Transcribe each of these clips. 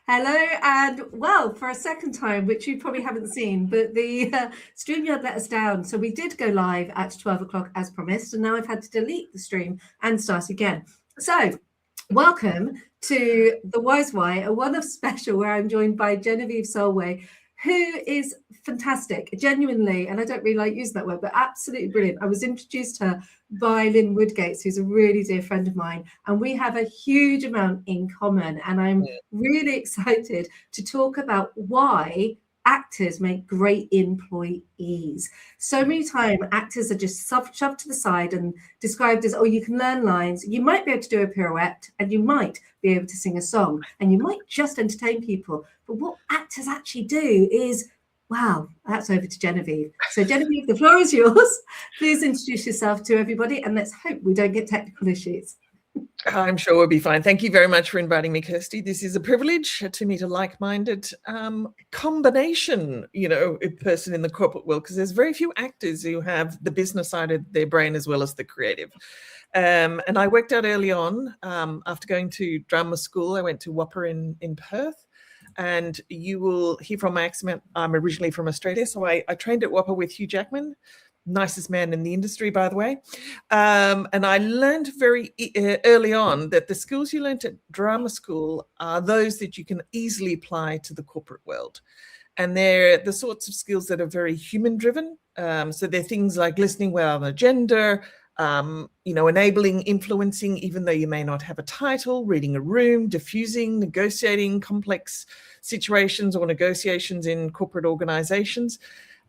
Hello, and well, for a second time, which you probably haven't seen, but the StreamYard let us down. So we did go live at 12 o'clock as promised, and now I've had to delete the stream and start again. So welcome to The Wise Why, a one-off special where I'm joined by Genevieve Solway, who is fantastic, genuinely, and I don't really like using that word, but absolutely brilliant. I was introduced to her by Lynn Woodgates, who's a really dear friend of mine, and we have a huge amount in common. And I'm really excited to talk about why actors make great employees. So many times actors are just shoved to the side and described as, oh, you can learn lines, you might be able to do a pirouette, and you might be able to sing a song, and you might just entertain people. But what actors actually do is, wow, that's over to Genevieve. So Genevieve, the floor is yours. Please introduce yourself to everybody, and let's hope we don't get technical issues. I'm sure we'll be fine. Thank you very much for inviting me, Kirsty. This is a privilege to meet a like-minded combination, person in the corporate world, because there's very few actors who have the business side of their brain as well as the creative. And I worked out early on after going to drama school. I went to Whopper in Perth. And you will hear from my accent, I'm originally from Australia. So I trained at Whopper with Hugh Jackman, nicest man in the industry, by the way. And I learned very early on that the skills you learned at drama school are those that you can easily apply to the corporate world. And they're the sorts of skills that are very human driven. So they're things like listening well on agenda, enabling, influencing, even though you may not have a title, reading a room, diffusing, negotiating complex situations or negotiations in corporate organizations.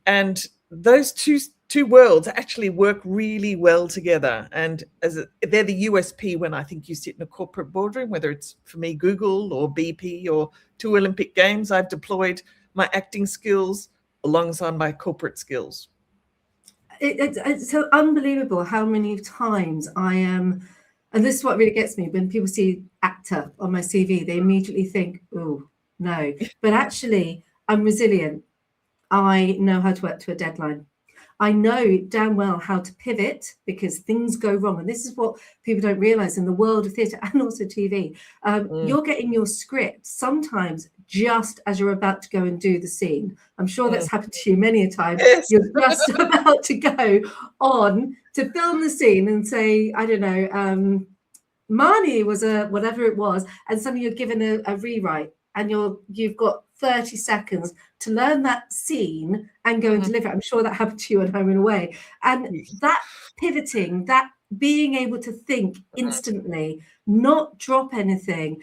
And those two worlds actually work really well together. And they're the USP when I think you sit in a corporate boardroom, whether it's, for me, Google or BP or 2 Olympic Games, I've deployed my acting skills alongside my corporate skills. It's so unbelievable how many times I am, and this is what really gets me, when people see actor on my CV, they immediately think, oh, no. But actually, I'm resilient. I know how to work to a deadline. I know damn well how to pivot because things go wrong. And this is what people don't realize in the world of theatre and also TV. You're getting your script sometimes just as you're about to go and do the scene. I'm sure that's happened to you many a time. Yes. You're just about to go on to film the scene and say, I don't know, Marnie was whatever it was, and suddenly you're given a rewrite and you've got 30 seconds to learn that scene and go and deliver it. I'm sure that happened to you at Home and Away. And that pivoting, that being able to think instantly, not drop anything.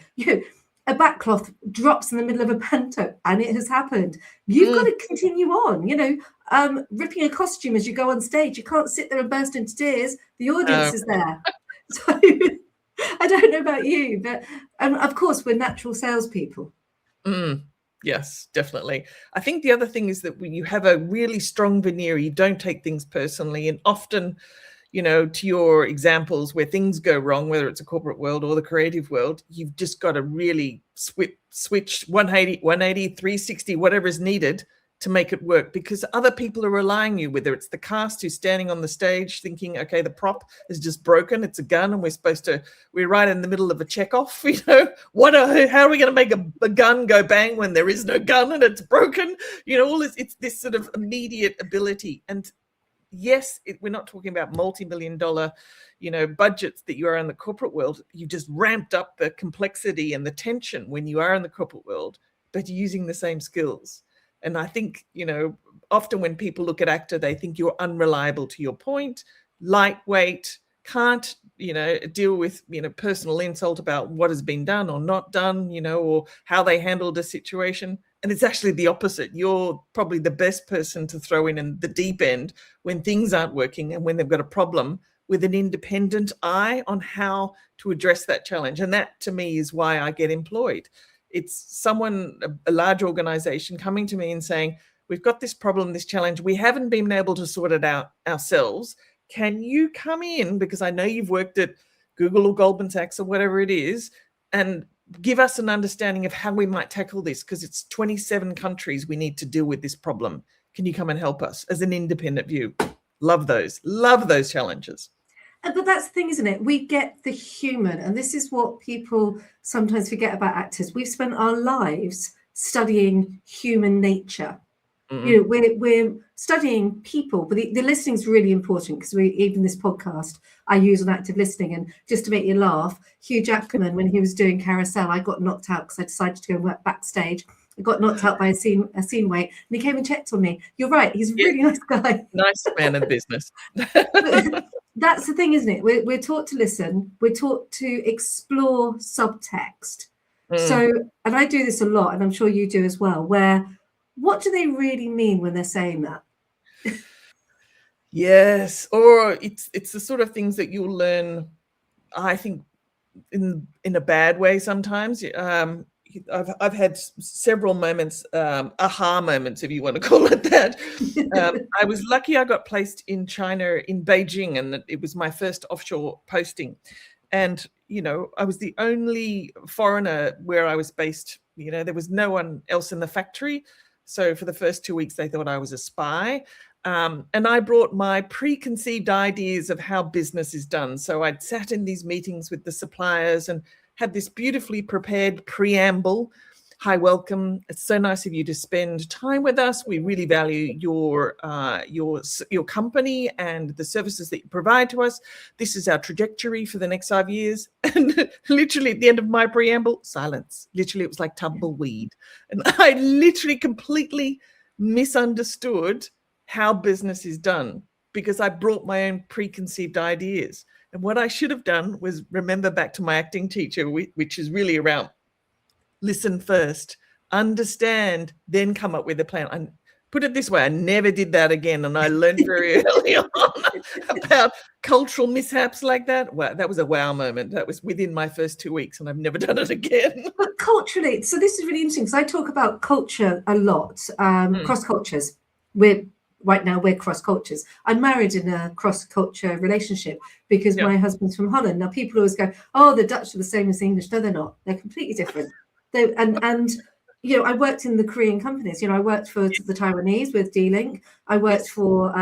A backcloth drops in the middle of a panto, and it has happened. You've got to continue on, ripping a costume as you go on stage. You can't sit there and burst into tears. The audience is there. So I don't know about you, but of course, we're natural salespeople. Yes, definitely. I think the other thing is that when you have a really strong veneer, you don't take things personally. And often, to your examples where things go wrong, whether it's a corporate world or the creative world, you've just got to really switch 180, 360, whatever is needed to make it work, because other people are relying on you, whether it's the cast who's standing on the stage thinking, okay, the prop is just broken, it's a gun, and we're right in the middle of a checkoff, how are we going to make a gun go bang when there is no gun and it's broken? All this, it's this sort of immediate ability. And yes, we're not talking about multi-million-dollar, budgets that you are in the corporate world. You've just ramped up the complexity and the tension when you are in the corporate world, but you're using the same skills. And I think, often when people look at actor, they think you're unreliable, to your point, lightweight, can't, deal with, personal insult about what has been done or not done, or how they handled a situation. And it's actually the opposite. You're probably the best person to throw in the deep end when things aren't working and when they've got a problem, with an independent eye on how to address that challenge. And that, to me, is why I get employed. It's someone, a large organization, coming to me and saying, we've got this problem, this challenge. We haven't been able to sort it out ourselves. Can you come in, because I know you've worked at Google or Goldman Sachs or whatever it is, and give us an understanding of how we might tackle this, because it's 27 countries we need to deal with this problem. Can you come and help us as an independent view? Love those challenges. But that's the thing, isn't it? We get the human, and this is what people sometimes forget about actors. We've spent our lives studying human nature. You know, we're studying people, but the listening is really important, because even this podcast I use on active listening. And just to make you laugh, Hugh Jackman, when he was doing Carousel, I got knocked out because I decided to go and work backstage. I got knocked out by a scene wait, and he came and checked on me. You're right, he's a really nice guy. Nice man of business. That's the thing, isn't it? We're taught to listen. We're taught to explore subtext. So, and I do this a lot, and I'm sure you do as well, where what do they really mean when they're saying that? Yes, or it's the sort of things that you'll learn, I think, in a bad way sometimes. I've had several moments, aha moments, if you want to call it that. I was lucky I got placed in China, in Beijing, and it was my first offshore posting. And, you know, I was the only foreigner where I was based. You know, there was no one else in the factory. So for the first 2 weeks, they thought I was a spy. And I brought my preconceived ideas of how business is done. So I'd sat in these meetings with the suppliers and had this beautifully prepared preamble. Hi, welcome. It's so nice of you to spend time with us. We really value your company and the services that you provide to us. This is our trajectory for the next 5 years. And literally at the end of my preamble, silence. Literally, it was like tumbleweed. And I literally completely misunderstood how business is done because I brought my own preconceived ideas. And what I should have done was remember back to my acting teacher, which is really around listen first, understand, then come up with a plan. And put it this way, I never did that again. And I learned very early on about cultural mishaps like that. Wow, that was a wow moment. That was within my first 2 weeks, and I've never done it again. But culturally, so this is really interesting, because I talk about culture a lot, cross cultures. Right now we're cross cultures. I'm married in a cross culture relationship because my husband's from Holland. Now people always go, oh, the Dutch are the same as the English. No, they're not. They're completely different. And you know, I worked in the Korean companies. You know, I worked for the Taiwanese with D-Link. I worked for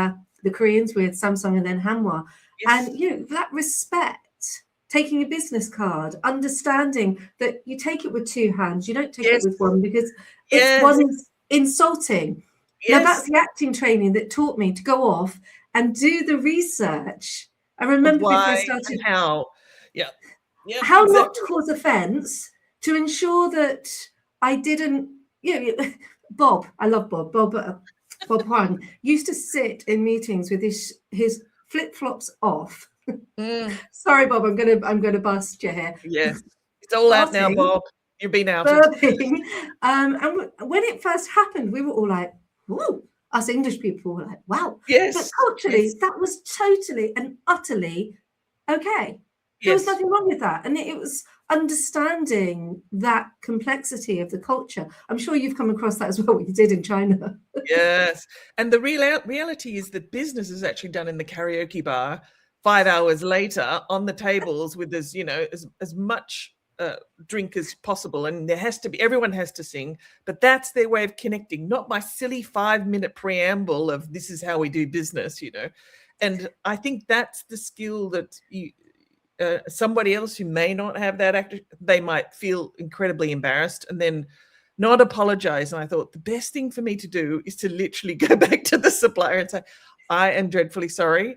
the Koreans with Samsung and then Hanwha. And you know, that respect, taking a business card, understanding that you take it with two hands, you don't take it with one, because it's one is insulting. Now that's the acting training that taught me to go off and do the research. I remember before I started how not to cause offence, to ensure that I didn't, you know, Bob, I love Bob. Bob Huang used to sit in meetings with his flip-flops off. Sorry, Bob, I'm gonna bust you here. Yes, it's all out now, Bob. You've been out. And when it first happened, we were all like, "Whoa!" Us English people were like, "Wow!" Yes, but culturally, that was totally and utterly okay. There was nothing wrong with that, and it was understanding that complexity of the culture. I'm sure you've come across that as well, what you did in China. Yes, and the reality is that business is actually done in the karaoke bar 5 hours later on the tables with as much drink as possible, and everyone has to sing, but that's their way of connecting, not my silly 5-minute preamble of this is how we do business, you know. And I think that's the skill that somebody else who may not have that they might feel incredibly embarrassed and then not apologize. And I thought the best thing for me to do is to literally go back to the supplier and say, I am dreadfully sorry.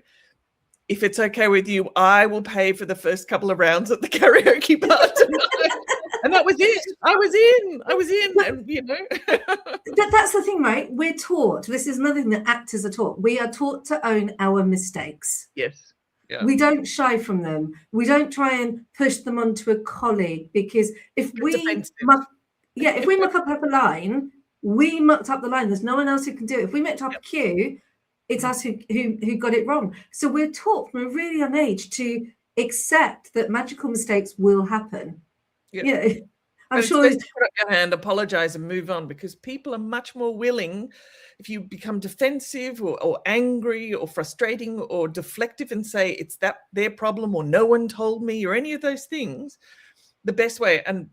If it's okay with you, I will pay for the first couple of rounds at the karaoke bar tonight. And that was it. I was in, and you know. That's the thing, right? We're taught, this is another thing that actors are taught. We are taught to own our mistakes. Yes. Yeah. We don't shy from them. We don't try and push them onto a colleague, because if we muck up a line, we mucked up the line. There's no one else who can do it. If we mucked up a cue, it's us who got it wrong. So we're taught from a really young age to accept that magical mistakes will happen. Yeah. You know, I'm sure put up your hand, apologize, and move on, because people are much more willing. If you become defensive or angry or frustrating or deflective and say it's their problem or no one told me or any of those things, the best way, and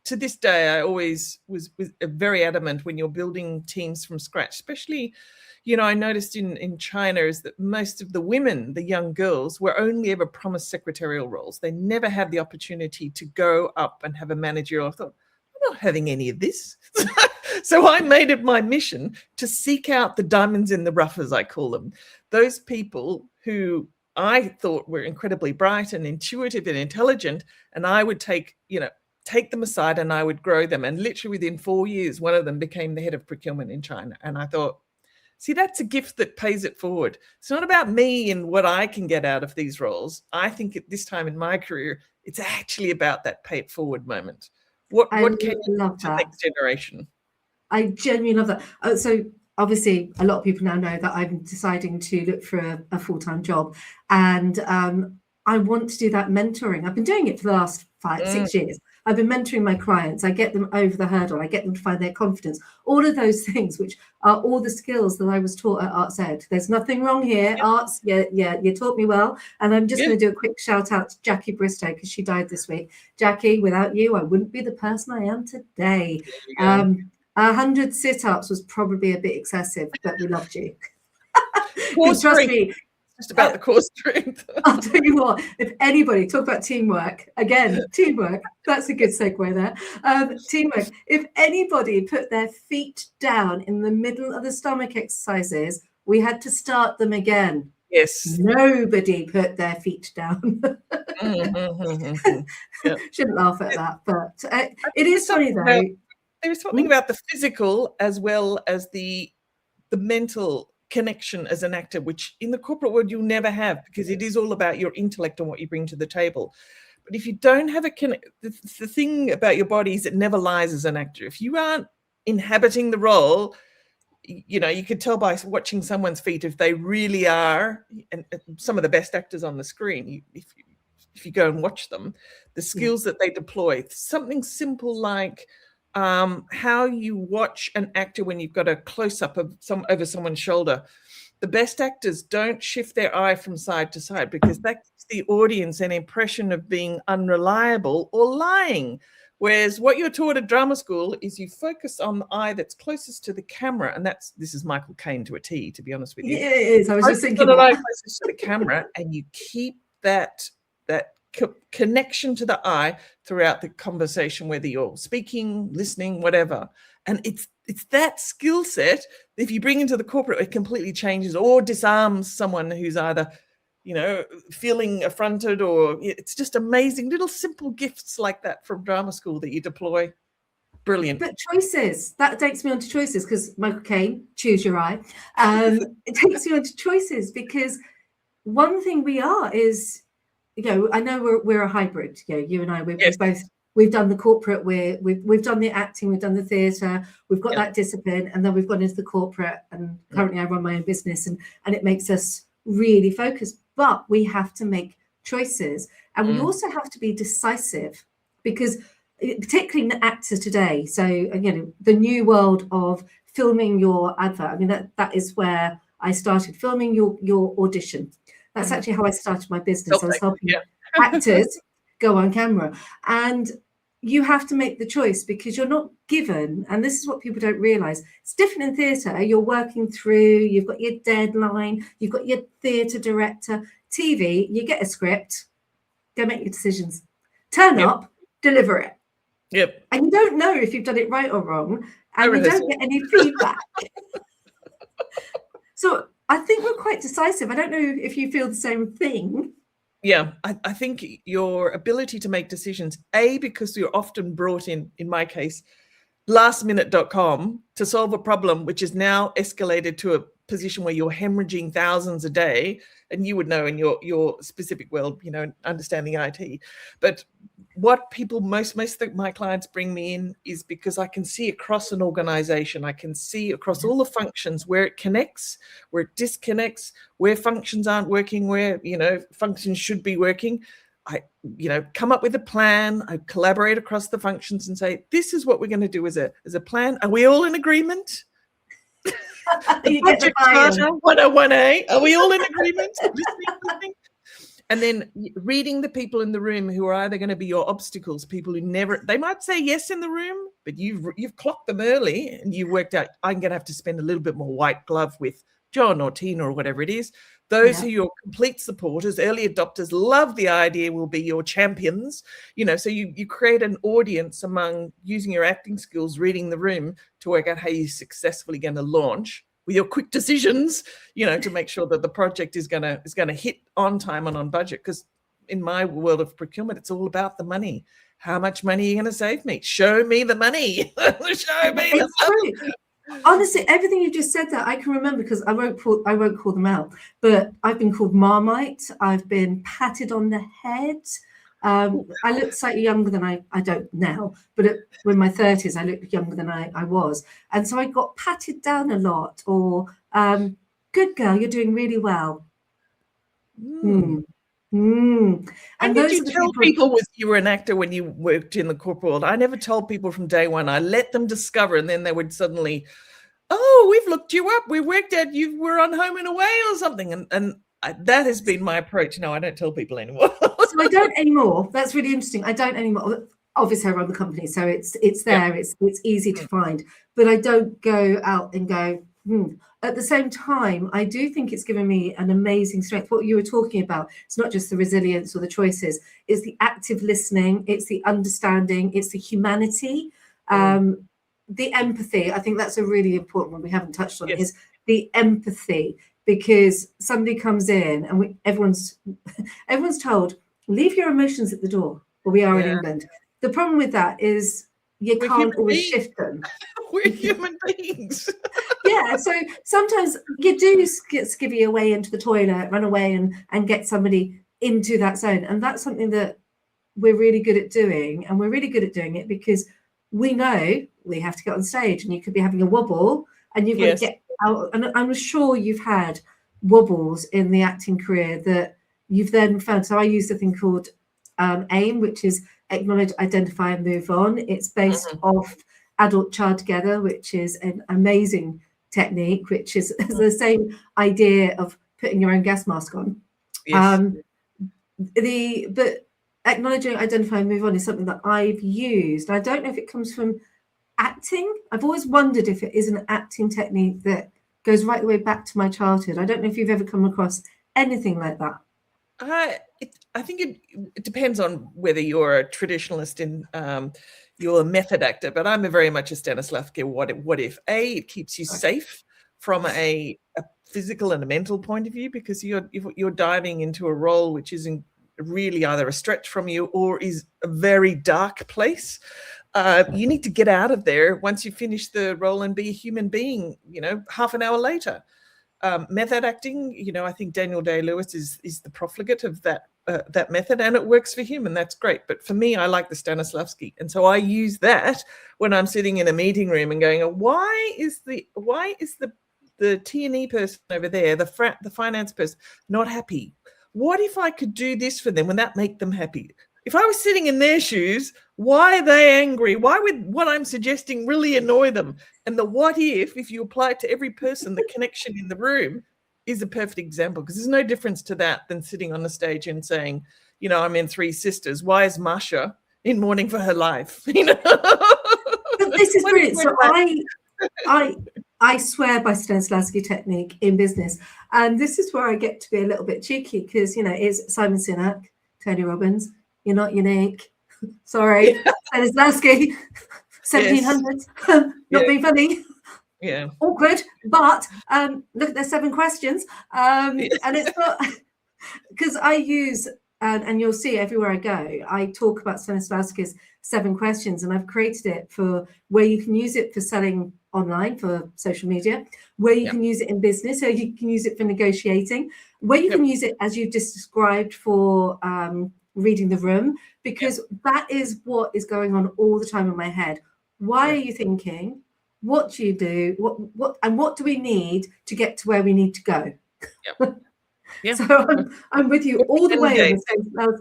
to this day, I always was very adamant when you're building teams from scratch, especially, I noticed in China is that most of the women, the young girls, were only ever promised secretarial roles. They never had the opportunity to go up and have a managerial. I thought, I'm not having any of this. So I made it my mission to seek out the diamonds in the rough, as I call them, those people who I thought were incredibly bright and intuitive and intelligent, and I would take them aside and I would grow them. And literally within 4 years, one of them became the head of procurement in China. And I thought, see, that's a gift that pays it forward. It's not about me and what I can get out of these roles. I think at this time in my career, it's actually about that pay it forward moment. What can you do to the next generation? I genuinely love that. So obviously, a lot of people now know that I'm deciding to look for a full-time job, and I want to do that mentoring. I've been doing it for the last 6 years. I've been mentoring my clients. I get them over the hurdle. I get them to find their confidence. All of those things, which are all the skills that I was taught at Arts Ed. There's nothing wrong here. Yep. Arts, yeah, you taught me well. And I'm just going to do a quick shout out to Jackie Bristow because she died this week. Jackie, without you, I wouldn't be the person I am today. 100 sit-ups was probably a bit excessive, but we loved you. Trust me. Just about the core strength. I'll tell you what, if anybody, talk about teamwork, teamwork, that's a good segue there. Teamwork, if anybody put their feet down in the middle of the stomach exercises, we had to start them again. Yes. Nobody put their feet down. Yep. Shouldn't laugh at that, but it is funny though. There's something about the physical as well as the mental connection as an actor, which in the corporate world you'll never have, because it is all about your intellect and what you bring to the table. But if you don't have the thing about your body is it never lies as an actor. If you aren't inhabiting the role, you could tell by watching someone's feet if they really are, and some of the best actors on the screen, if you go and watch them, the skills that they deploy, something simple like how you watch an actor when you've got a close-up of over someone's shoulder. The best actors don't shift their eye from side to side because that gives the audience an impression of being unreliable or lying. Whereas what you're taught at drama school is you focus on the eye that's closest to the camera, and this is Michael Caine to a T, to be honest with you. Yeah, it is. I was just thinking the eye closest to the camera, and you keep that connection to the eye throughout the conversation, whether you're speaking, listening, whatever. And it's that skill set, if you bring into the corporate, it completely changes or disarms someone who's either, feeling affronted, or it's just amazing little simple gifts like that from drama school that you deploy. Brilliant. But choices, that takes me on to choices, because Michael Caine, choose your eye. It takes me on to choices because one thing we are is, I know we're a hybrid. You and I, we've done the corporate, we've done the acting, we've done the theatre, we've got that discipline, and then we've gone into the corporate. And currently, I run my own business, and it makes us really focused. But we have to make choices, and we also have to be decisive, because particularly actors today. So the new world of filming your advert. I mean, that is where I started filming your audition. That's actually how I started my business. I was helping actors go on camera. And you have to make the choice because you're not given, and this is what people don't realise, it's different in theatre. You're working through, you've got your deadline, you've got your theatre director. TV, you get a script, go make your decisions. Turn up, deliver it. Yep. And you don't know if you've done it right or wrong, and you don't get any feedback. So I think we're quite decisive. I don't know if you feel the same thing. Yeah, I think your ability to make decisions, because you're often brought in my case, lastminute.com to solve a problem, which is now escalated to a position where you're hemorrhaging thousands a day, and you would know in your specific world, understanding IT. But what people most of my clients bring me in is because I can see across an organization, I can see across all the functions where it connects, where it disconnects, where functions aren't working, where functions should be working. I come up with a plan. I collaborate across the functions and say, this is what we're going to do as a plan. Are we all in agreement? The project charter 101A. Are we all in agreement? Listening? And then reading the people in the room who are either going to be your obstacles, people who they might say yes in the room, but you've clocked them early and you worked out, I'm going to have to spend a little bit more white glove with John or Tina or whatever it is. Those who are your complete supporters, early adopters, love the idea, will be your champions. So you create an audience among using your acting skills, reading the room to work out how you're successfully going to launch with your quick decisions, to make sure that the project is gonna hit on time and on budget. Because in my world of procurement, it's all about the money. How much money are you going to save me? Show me the money. Show me the money. True. Honestly, everything you just said that I can remember, because I won't call them out, but I've been called Marmite. I've been patted on the head. I look slightly younger than I don't now, but in my 30s, I looked younger than I was. And so I got patted down a lot, or good girl, you're doing really well. And did you tell people you were an actor when you worked in the corporate world? I never told people from day one. I let them discover, and then they would suddenly, oh, we've looked you up. We worked at, you were on Home and Away or something. And that has been my approach. No, I don't tell people anymore. So I don't anymore. That's really interesting. I don't anymore. Obviously, I run the company, so it's there. It's easy to find. But I don't go out and go, At the same time, I do think it's given me an amazing strength. What you were talking about, it's not just the resilience or the choices. It's the active listening. It's the understanding. It's the humanity. The empathy. I think that's a really important one we haven't touched on, is the empathy. Because somebody comes in and everyone's told, leave your emotions at the door, or we are in England. The problem with that is you can't always shift them. We're human beings. So sometimes you do get skivvy away into the toilet, run away and get somebody into that zone. And that's something that we're really good at doing. And we're really good at doing it because we know we have to get on stage, and you could be having a wobble and you've got to get out. And I'm sure you've had wobbles in the acting career that you've then found. So I use a thing called AIM, which is acknowledge, identify, and move on. It's based off Adult Child Together, which is an amazing technique, which is the same idea of putting your own gas mask on. But acknowledging, identify, and move on is something that I've used. I don't know if it comes from acting. I've always wondered if it is an acting technique that goes right the way back to my childhood. I don't know if you've ever come across anything like that. I think it depends on whether you're a traditionalist in you're a method actor, but I'm very much a Stanislavski. What if it keeps you safe from a physical and a mental point of view, because you're diving into a role which isn't really either a stretch from you or is a very dark place. You need to get out of there once you finish the role and be a human being, half an hour later. Method acting, I think Daniel Day-Lewis is the profligate of that method, and it works for him, and that's great. But for me, I like the Stanislavski, and so I use that when I'm sitting in a meeting room and going, why is the T&E person over there, the finance person, not happy? What if I could do this for them? Would that make them happy? If I was sitting in their shoes, why are they angry? Why would what I'm suggesting really annoy them? And the what if you apply it to every person, the connection in the room is a perfect example, because there's no difference to that than sitting on the stage and saying, I'm in Three Sisters. Why is Masha in mourning for her life? But this is brilliant. So I swear by Stanislavski technique in business. And this is where I get to be a little bit cheeky, because, it's Simon Sinek, Tony Robbins. You're not unique. Sorry, Stanislavski, 1700s. Not being funny. Yeah. Awkward. But look at their 7 questions. And it's not, because I use, and you'll see everywhere I go, I talk about Stanislavski's 7 questions, and I've created it for where you can use it for selling online, for social media, where you can use it in business, so you can use it for negotiating, where you can use it, as you just described, for reading the room, because that is what is going on all the time in my head. Why are you thinking? What do you do? What do we need to get to where we need to go? So I'm with you all the way. There's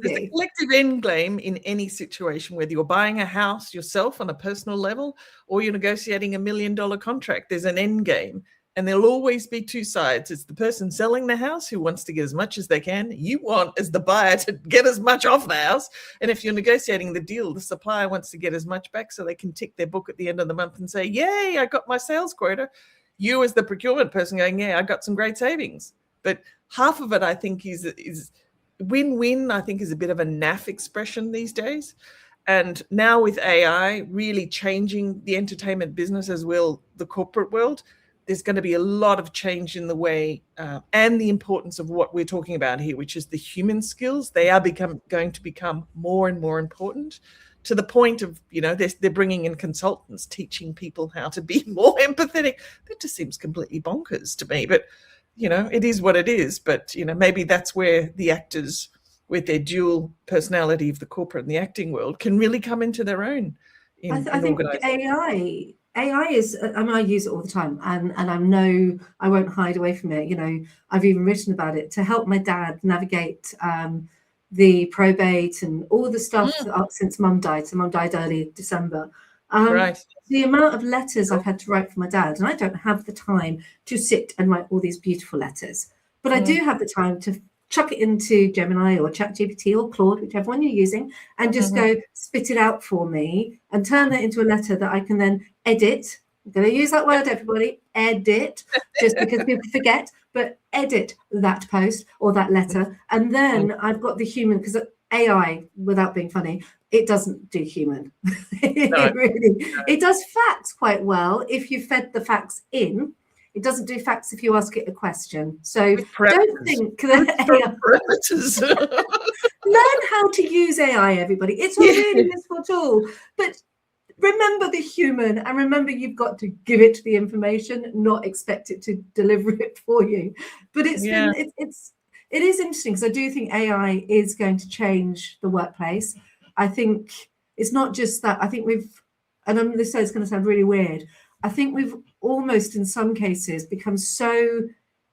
a collective end game in any situation, whether you're buying a house yourself on a personal level or you're negotiating $1 million contract. There's an end game, And there'll always be two sides. It's the person selling the house who wants to get as much as they can. You want, as the buyer, to get as much off the house. And if you're negotiating the deal, the supplier wants to get as much back so they can tick their book at the end of the month and say, yay, I got my sales quota. You as the procurement person going, yeah, I got some great savings. But half of it, I think, is win-win, I think, is a bit of a naff expression these days. And now with AI really changing the entertainment business as well, the corporate world, there's going to be a lot of change in the way and the importance of what we're talking about here, which is the human skills. They are going to become more and more important, to the point of, they're bringing in consultants teaching people how to be more empathetic. That just seems completely bonkers to me. But, it is what it is. But, maybe that's where the actors, with their dual personality of the corporate and the acting world, can really come into their own. I think AI is, I use it all the time, and I won't hide away from it. I've even written about it to help my dad navigate the probate and all the stuff since Mum died. So Mum died early December. Right. The amount of letters I've had to write for my dad, and I don't have the time to sit and write all these beautiful letters, but I do have the time to chuck it into Gemini or ChatGPT or Claude, whichever one you're using, and just go spit it out for me and turn that into a letter that I can then edit. I'm going to use that word, everybody, edit, just because people forget, but edit that post or that letter. And then I've got the human, because AI, without being funny, it doesn't do human. It does facts quite well if you fed the facts in. It doesn't do facts if you ask it a question. So don't think that learn how to use AI, everybody. It's a really useful tool. But remember the human, and remember you've got to give it the information, not expect it to deliver it for you. But it is interesting, because I do think AI is going to change the workplace. I think it's not just that. I think this is going to sound really weird. I think we've almost, in some cases, become so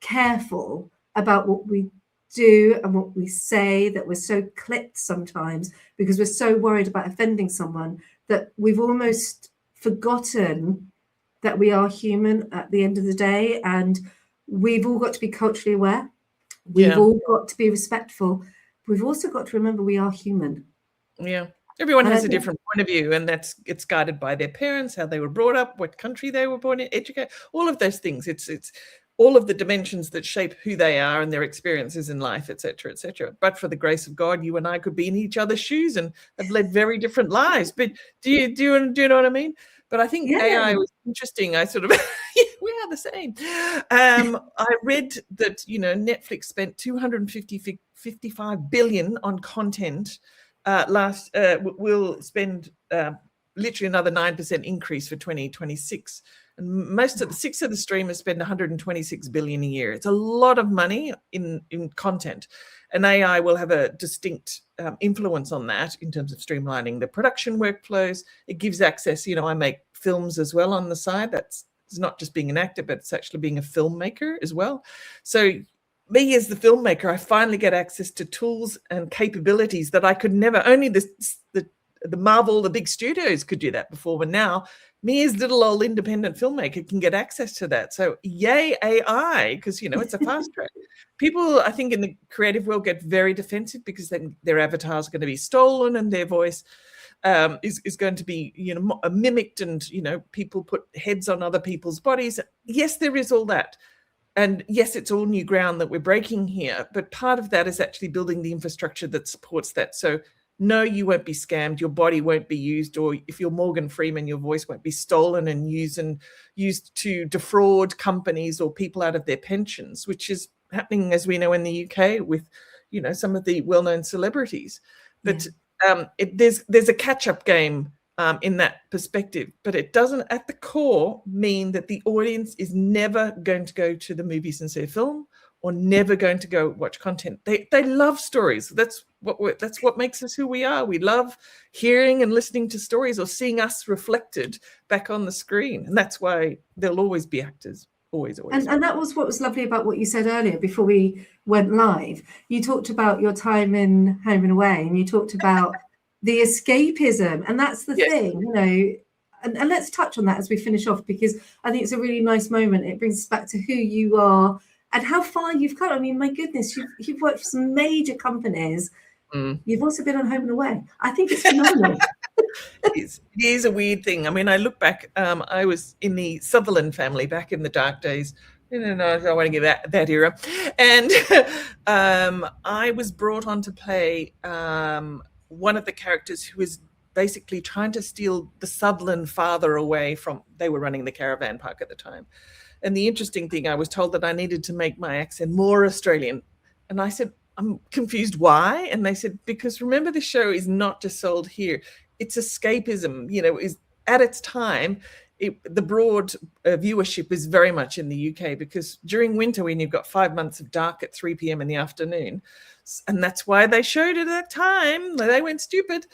careful about what we do and what we say, that we're so clipped sometimes because we're so worried about offending someone, that we've almost forgotten that we are human at the end of the day. And we've all got to be culturally aware. We've all got to be respectful. We've also got to remember we are human. Yeah. Everyone has a different point of view, and it's guided by their parents, how they were brought up, what country they were born in, educated, all of those things. It's all of the dimensions that shape who they are and their experiences in life, etc., etc. But for the grace of God, you and I could be in each other's shoes and have led very different lives. But do you know what I mean? But I think AI was interesting. I sort of we are the same. I read that Netflix spent $255 billion on content. We'll spend literally another 9% increase for 2026, and most of the 6 of the streamers spend 126 billion a year. It's a lot of money in content, and AI will have a distinct influence on that in terms of streamlining the production workflows. It gives access. I make films as well on the side. It's not just being an actor, but it's actually being a filmmaker as well. So me as the filmmaker, I finally get access to tools and capabilities that I could never. Only the Marvel, the big studios could do that before, but now me as little old independent filmmaker can get access to that. So yay AI, because it's a fast track. People, I think, in the creative world get very defensive because then their avatars are going to be stolen and their voice is going to be mimicked, and people put heads on other people's bodies. Yes, there is all that. And yes, it's all new ground that we're breaking here, but part of that is actually building the infrastructure that supports that. So no, you won't be scammed, your body won't be used, or if you're Morgan Freeman, your voice won't be stolen and used to defraud companies or people out of their pensions, which is happening, as we know, in the UK with some of the well-known celebrities. But there's a catch-up game in that perspective, but it doesn't at the core mean that the audience is never going to go to the movies and see a film, or never going to go watch content. They love stories. That's what makes us who we are. We love hearing and listening to stories, or seeing us reflected back on the screen, and that's why there'll always be actors. Always. And that was what was lovely about what you said earlier before we went live. You talked about your time in Home and Away, and you talked about the escapism, and that's the thing. and let's touch on that as we finish off, because I think it's a really nice moment. It brings us back to who you are and how far you've come. I mean, my goodness, you've worked for some major companies. You've also been on Home and Away. I think it's phenomenal. It is a weird thing. I mean, I look back, I was in the Sutherland family back in the dark days. No, I don't want to get that era. And I was brought on to play one of the characters who was basically trying to steal the Sutherland father away from, they were running the caravan park at the time. And the interesting thing, I was told that I needed to make my accent more Australian. And I said, I'm confused, why? And they said, because remember, the show is not just sold here. It's escapism, you know, is at its time, the broad viewership is very much in the UK, because during winter, when you've got 5 months of dark at 3 p.m. in the afternoon, and that's why they showed it at that time, they went stupid.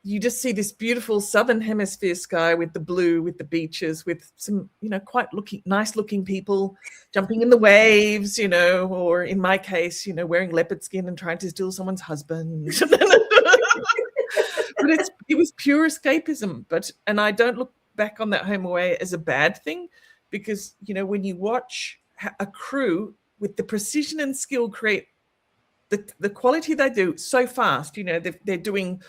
You just see this beautiful southern hemisphere sky with the blue, with the beaches, with some, you know, quite nice looking people jumping in the waves, you know, or in my case, you know, wearing leopard skin and trying to steal someone's husband. But it was pure escapism. And I don't look back on that Home Away as a bad thing, because, you know, when you watch a crew with the precision and skill create the quality they do so fast, you know, they're doing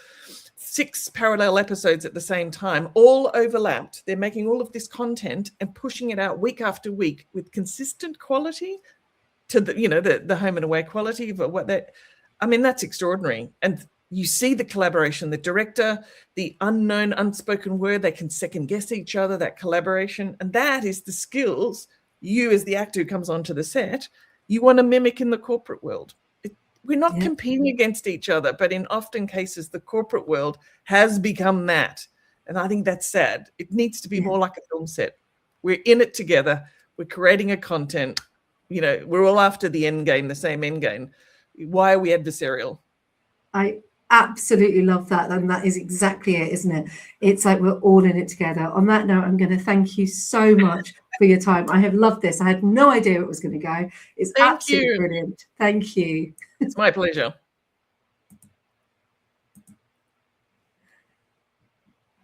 6 parallel episodes at the same time, all overlapped. They're making all of this content and pushing it out week after week with consistent quality to the, you know, the Home and Away quality of what that, I mean, that's extraordinary. And you see the collaboration, the director, the unknown, unspoken word, they can second guess each other, that collaboration. And that is the skills you, as the actor who comes onto the set, you want to mimic in the corporate world. We're not competing against each other, but in often cases, the corporate world has become that. And I think that's sad. It needs to be more like a film set. We're in it together. We're creating a content. You know, we're all after the end game, the same end game. Why are we adversarial? I absolutely love that. And that is exactly it, isn't it? It's like we're all in it together. On that note, I'm going to thank you so much for your time. I have loved this. I had no idea it was going to go. It's absolutely brilliant. Thank you. It's my pleasure.